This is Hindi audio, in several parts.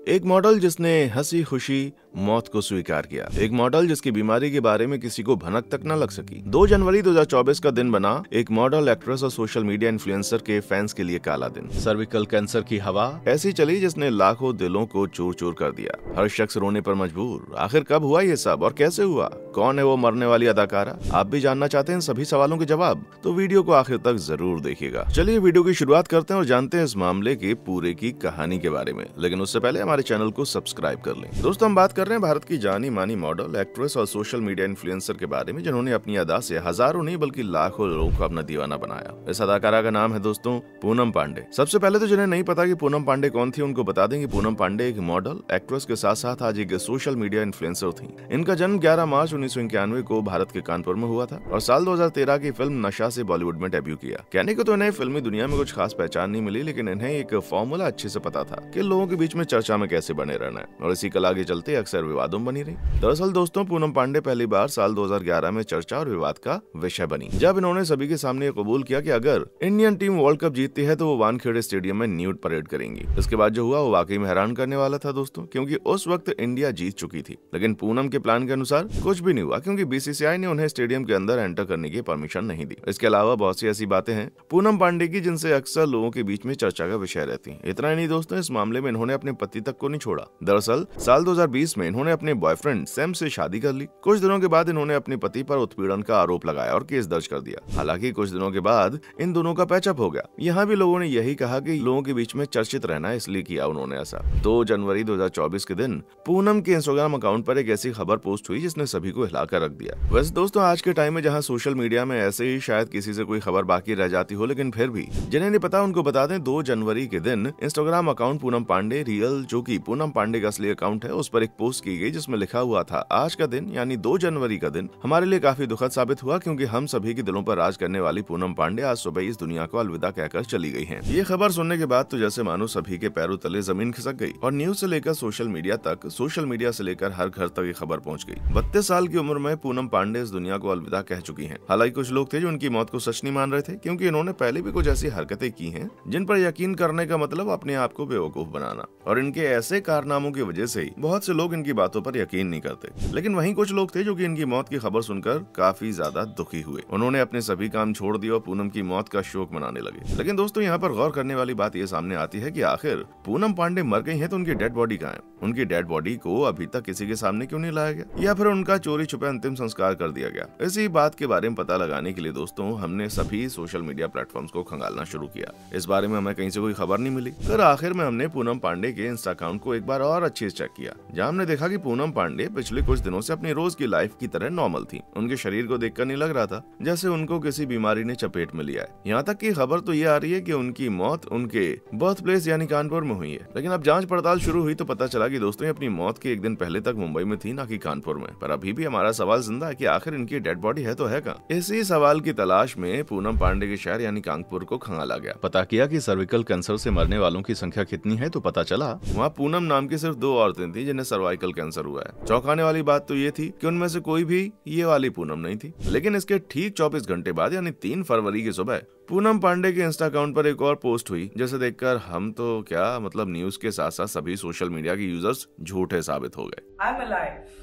एक मॉडल जिसने हंसी खुशी मौत को स्वीकार किया। एक मॉडल जिसकी बीमारी के बारे में किसी को भनक तक न लग सकी। 2 जनवरी 2024 का दिन बना एक मॉडल, एक्ट्रेस और सोशल मीडिया इन्फ्लुएंसर के फैंस के लिए काला दिन। सर्विकल कैंसर की हवा ऐसी चली जिसने लाखों दिलों को चूर चूर कर दिया। हर शख्स रोने पर मजबूर। आखिर कब हुआ ये सब और कैसे हुआ? कौन है वो मरने वाली अदाकारा? आप भी जानना चाहते हैं सभी सवालों के जवाब? तो वीडियो को आखिर तक जरूर देखिएगा। चलिए वीडियो की शुरुआत करते हैं और जानते हैं इस मामले के पूरे की कहानी के बारे में। लेकिन उससे पहले हमारे चैनल को सब्सक्राइब कर लें। दोस्तों, हम बात कर रहे हैं भारत की जानी मानी मॉडल, एक्ट्रेस और सोशल मीडिया इन्फ्लुएंसर के बारे में, जिन्होंने अपनी अदा से हजारों नहीं बल्कि लाखों लोगों को अपना दीवाना बनाया। इस अदाकारा का नाम है दोस्तों पूनम पांडे। सबसे पहले तो जिन्हें नहीं पता कि पूनम पांडे कौन थी, उनको बता दें कि पूनम पांडे एक मॉडल, एक्ट्रेस के साथ साथ आज एक सोशल मीडिया इन्फ्लुएंसर थी। इनका जन्म 11 मार्च 1991 को भारत के कानपुर में हुआ था और साल 2013 की फिल्म नशा से बॉलीवुड में डेब्यू किया। कहने को तो इन्हें फिल्मी दुनिया में कुछ खास पहचान नहीं मिली, लेकिन इन्हें एक फॉर्मूला अच्छे से पता था कि लोगों के बीच में चर्चा में कैसे बने रहना है, और इसी कला के चलते अक्सर विवादों में बनी रही। दरअसल दोस्तों, पूनम पांडे पहली बार साल 2011 में चर्चा और विवाद का विषय बनी, जब इन्होंने सभी के सामने कबूल किया कि अगर इंडियन टीम वर्ल्ड कप जीतती है तो वो वानखेड़े स्टेडियम में न्यूड परेड करेंगी। इसके बाद जो हुआ वो वाकई में हैरान करने वाला था दोस्तों, क्योंकि उस वक्त इंडिया जीत चुकी थी। लेकिन पूनम के प्लान के अनुसार कुछ भी नहीं हुआ, क्योंकि बीसीसीआई ने उन्हें स्टेडियम के अंदर एंटर करने की परमिशन नहीं दी। इसके अलावा बहुत सी ऐसी बातें हैं पूनम पांडे की जिनसे अक्सर लोगों के बीच में चर्चा का विषय रहती है। इतना ही नहीं दोस्तों, इस मामले में इन्होंने अपने पति तक को नहीं छोड़ा। दरअसल साल 2020 में इन्होंने अपने बॉयफ्रेंड सैम से शादी कर ली। कुछ दिनों के बाद इन्होंने अपने पति पर उत्पीड़न का आरोप लगाया और केस दर्ज कर दिया। हालांकि कुछ दिनों के बाद इन दोनों का पैचअप हो गया। यहाँ भी लोगों ने यही कहा कि लोगों के बीच में चर्चित रहना है, इसलिए किया उन्होंने ऐसा। 2 जनवरी 2024 के दिन पूनम के इंस्टाग्राम अकाउंट पर एक ऐसी खबर पोस्ट हुई जिसने सभी को हिलाकर रख दिया। वैसे दोस्तों, आज के टाइम में जहाँ सोशल मीडिया में ऐसे ही शायद किसी से कोई खबर बाकी रह जाती हो, लेकिन फिर भी जिन्हें नहीं पता उनको बता दें, 2 जनवरी के दिन Instagram account Poonam Pandey real, जो कि पूनम पांडे का असली अकाउंट है, उस पर एक पोस्ट की गई जिसमें लिखा हुआ था, आज का दिन यानी 2 जनवरी का दिन हमारे लिए काफी दुखद साबित हुआ, क्योंकि हम सभी के दिलों पर राज करने वाली पूनम पांडे आज सुबह इस दुनिया को अलविदा कहकर चली गई हैं। ये खबर सुनने के बाद तो जैसे मानो सभी के पैरों तले जमीन खिसक गई और न्यूज से लेकर सोशल मीडिया तक, सोशल मीडिया से लेकर हर घर तक ये खबर पहुंच गई। 32 साल की उम्र में पूनम पांडे इस दुनिया को अलविदा कह चुकी हैं। हालांकि कुछ लोग थे जो उनकी मौत को सच नहीं मान रहे थे, क्योंकि इन्होंने पहले भी कुछ ऐसी हरकतें की हैं जिन पर यकीन करने का मतलब अपने आप को बेवकूफ बनाना, और इनके ऐसे कारनामों की वजह से ही बहुत से लोग इनकी बातों पर यकीन नहीं करते। लेकिन वहीं कुछ लोग थे जो कि इनकी मौत की खबर सुनकर काफी ज्यादा दुखी हुए। उन्होंने अपने सभी काम छोड़ दिए और पूनम की मौत का शोक मनाने लगे। लेकिन दोस्तों, यहाँ पर गौर करने वाली बात ये सामने आती है कि आखिर पूनम पांडे मर गई हैं तो उनकी डेड बॉडी कहाँ है? उनकी डेड बॉडी को अभी तक किसी के सामने क्यों नहीं लाया गया, या फिर उनका चोरी छुपे अंतिम संस्कार कर दिया गया? इसी बात के बारे में पता लगाने के लिए दोस्तों हमने सभी सोशल मीडिया प्लेटफॉर्म्स को खंगालना शुरू किया। इस बारे में हमें कहीं से कोई खबर नहीं मिली। फिर आखिर में हमने पूनम पांडे के इंस्टा अकाउंट को एक बार और अच्छे से चेक किया, जहां हमने देखा कि पूनम पांडे पिछले कुछ दिनों से अपनी रोज की लाइफ की तरह नॉर्मल थी। उनके शरीर को देखकर नहीं लग रहा था जैसे उनको किसी बीमारी ने चपेट में लिया है। यहाँ तक की खबर तो ये आ रही है कि उनकी मौत उनके बर्थ प्लेस यानी कानपुर में हुई है। लेकिन अब जांच पड़ताल शुरू हुई तो पता चला कि दोस्तों अपनी मौत के एक दिन पहले तक मुंबई में थी, ना कि कानपुर में। पर अभी भी हमारा सवाल जिंदा है कि आखिर इनकी डेड बॉडी है तो है कहाँ? इसी सवाल की तलाश में पूनम पांडे के शहर यानी कानपुर को खंगाला गया। पता किया कि सर्विकल कैंसर से मरने वालों की संख्या कितनी है, तो पता चला वहाँ पूनम नाम की सिर्फ 2 औरतें थी जिन्हें सर्वाइकल कैंसर हुआ है। चौंकाने वाली बात तो ये थी कि उनमें से कोई भी ये वाली पूनम नहीं थी। लेकिन इसके ठीक 24 घंटे बाद यानी 3 फरवरी की सुबह पूनम पांडे के इंस्टा अकाउंट पर एक और पोस्ट हुई, जैसे देखकर हम तो क्या मतलब न्यूज के साथ साथ सभी सोशल मीडिया के यूजर्स झूठे साबित हो गए। I'm alive.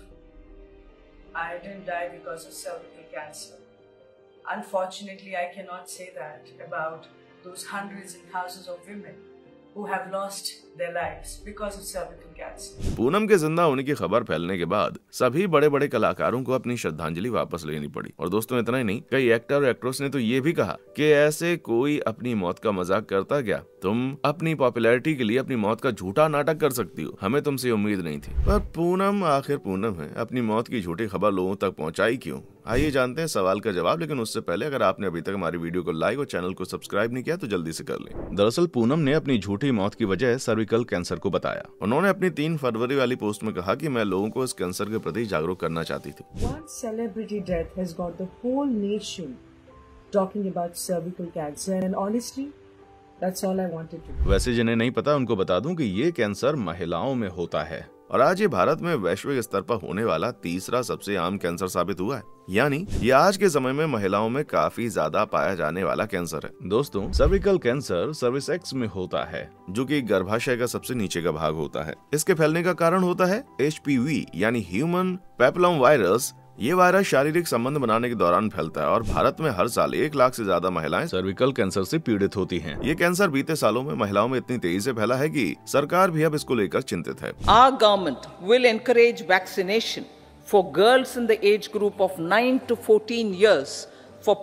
I didn't die because of cervical cancer. Unfortunately, I cannot say that about those hundreds and thousands of women who have lost their lives because of cervical cancer. Poonam के जिंदा होने की खबर फैलने के बाद सभी बड़े बड़े कलाकारों को अपनी श्रद्धांजलि वापस लेनी पड़ी। और दोस्तों, इतना ही नहीं, कई एक्टर और एक्ट्रेस ने तो ये भी कहा कि ऐसे कोई अपनी मौत का मजाक करता क्या? तुम अपनी पॉपुलैरिटी के लिए अपनी मौत का झूठा नाटक कर सकती हो, हमें तुमसे उम्मीद नहीं थी। पर पूनम आखिर पूनम है, अपनी मौत की झूठी खबर लोगों तक पहुंचाई क्यों? आइए जानते हैं सवाल का जवाब। लेकिन उससे पहले अगर आपने अभी तक हमारी वीडियो को लाइक और चैनल को सब्सक्राइब नहीं किया तो जल्दी से कर लें। दरअसल पूनम ने अपनी झूठी मौत की वजह सर्विकल कैंसर को बताया। उन्होंने अपनी 3 फरवरी वाली पोस्ट में कहा कि मैं लोगों को इस कैंसर के प्रति जागरूक करना चाहती थी। One celebrity death has got the whole nation talking about cervical cancer, and honestly, that's all I wanted to do. वैसे जिन्हें नहीं पता उनको बता दूं कि ये कैंसर महिलाओं में होता है और आज ये भारत में वैश्विक स्तर पर होने वाला तीसरा सबसे आम कैंसर साबित हुआ है। यानी ये आज के समय में महिलाओं में काफी ज्यादा पाया जाने वाला कैंसर है। दोस्तों, सर्विकल कैंसर सर्विसेक्स में होता है, जो कि गर्भाशय का सबसे नीचे का भाग होता है। इसके फैलने का कारण होता है HPV यानी ह्यूमन पैपिलोम वायरस। ये वायरस शारीरिक संबंध बनाने के दौरान फैलता है और भारत में हर साल 1 लाख से ज्यादा महिलाएं सर्विकल कैंसर से पीड़ित होती हैं। ये कैंसर बीते सालों में महिलाओं में इतनी तेजी से फैला है कि सरकार भी अब इसको लेकर चिंतित है। Our government will encourage vaccination for girls in the age group of 9 to 14 years for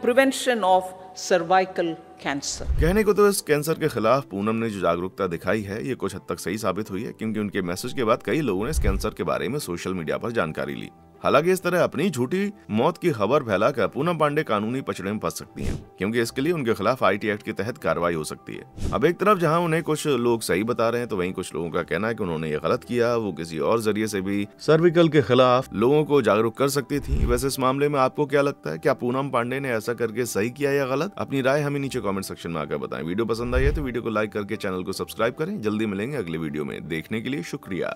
prevention of cervical cancer. कहने को तो इस कैंसर के खिलाफ पूनम ने जो जागरूकता दिखाई है ये कुछ हद तक सही साबित हुई है, क्योंकि उनके मैसेज के बाद कई लोगों ने इस कैंसर के बारे में सोशल मीडिया पर जानकारी ली। हालांकि इस तरह अपनी झूठी मौत की खबर फैलाकर पूनम पांडे कानूनी पचड़े में फंस सकती हैं, क्योंकि इसके लिए उनके खिलाफ IT एक्ट के तहत कार्रवाई हो सकती है। अब एक तरफ जहां उन्हें कुछ लोग सही बता रहे हैं, तो वहीं कुछ लोगों का कहना है कि उन्होंने ये गलत किया, वो किसी और जरिए से भी सर्विकल के खिलाफ लोगों को जागरूक कर सकती थी। वैसे इस मामले में आपको क्या लगता है, क्या पूनम पांडे ने ऐसा करके सही किया या गलत? अपनी राय हमें नीचे कमेंट सेक्शन में आकर बताएं। वीडियो पसंद आई है तो वीडियो को लाइक करके चैनल को सब्सक्राइब करें। जल्दी मिलेंगे अगले वीडियो में। देखने के लिए शुक्रिया।